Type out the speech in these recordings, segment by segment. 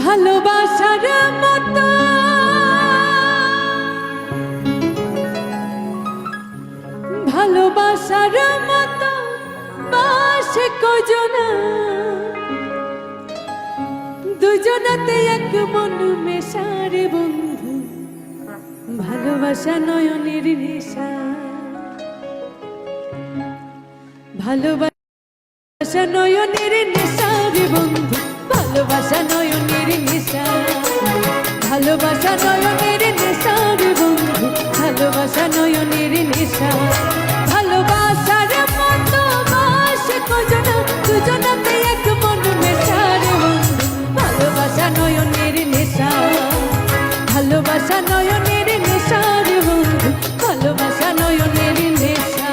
ভালোবাসার মতো ভালোবাসার মতো বাসে কজনা, দুজনাতে এক মন মেশারে বন্ধু, ভালোবাসা নয়নের নেশা। ভালোবাসা নয়নের নেশা রে বন্ধু, ভালোবাসা নয়নের নেশা। ভালোবাসা নয়নের নেশা রে বন্ধু, ভালোবাসা নয়নের নেশা। ভালোবাসার মতো বাসে কজনা, দুজনাতে এক মন মেশা রে বন্ধু, ভালোবাসা নয়নের নেশা। ভালোবাসা নয়নের নেশা রে বন্ধু, ভালোবাসা নয়নের নেশা।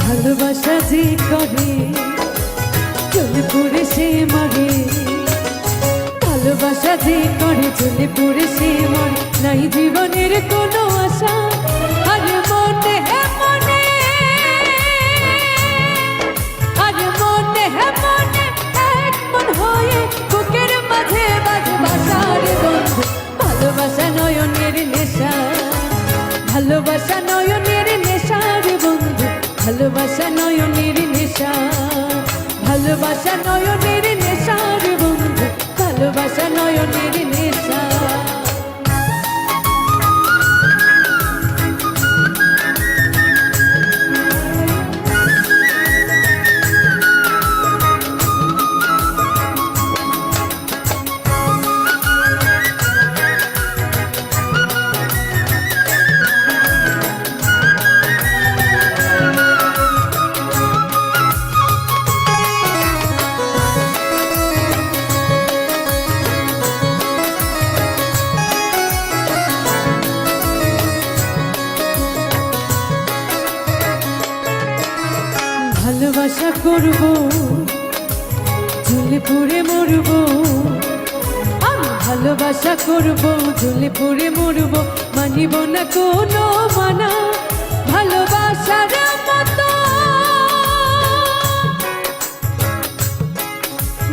ভালোবাসা যে করে চলে পড়ে সে মরে, ভালোবাসা যে করে চলে পড়ে সে মরে, নাই জীবনের কোনো আশা। আর মনে মনে, আর মনে মনে এক মন হয়ে বুকের মাঝে বাজে বাসা রে বন্ধু, ভালোবাসা নয়নের নেশা। ভালোবাসা নয়নের নেশা রে বন্ধু, ভালোবাসা নয়নের নেশা। ভালোবাসা নয়নের নেশা রে বন্ধু, ভালোবাসা নয়নের নেশা। ভালোবাসা করব ঝুলে পড়ে মরব, আমি ভালোবাসা করব ঝুলে পড়ে মরব, মানিব না কোনো মানা। ভালোবাসার মতো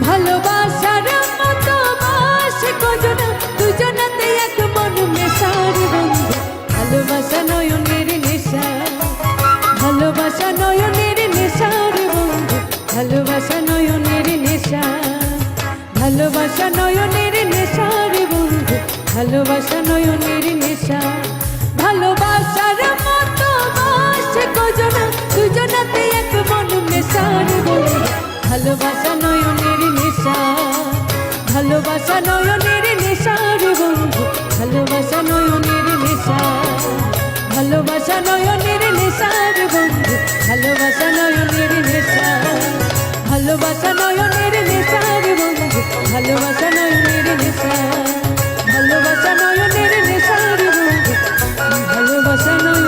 ভালোবাসার মতো বাসে কজনা, দুজনাতে এক মন মেশার বন্ধু, ভালোবাসা নয়নের নেশা। ভালোবাসা নয়নের নেশা রে বন্ধু, ভালোবাসা নয়নের নেশা। ভালোবাসা নয়নের নেশা রে বন্ধু, ভালোবাসা নয়নের নেশা। ভালোবাসার মতো বাসে কজনা, দুজনাতে এক মন মেশা রে বন্ধু, ভালোবাসা নয়নের নেশা। ভালোবাসা নয়নের নেশা রে বন্ধু, ভালোবাসা নয়নের নেশা। ভালোবাসা নয়নের নেশা রে বন্ধু, ভালোবাসা নয়নের নেশা। ভালোবাসা নয়নের নেশা রে বন্ধু, ভালোবাসা নয়নের নেশা। ভালোবাসা নয়নের নেশা রে বন্ধু, ভালোবাসা নয়নের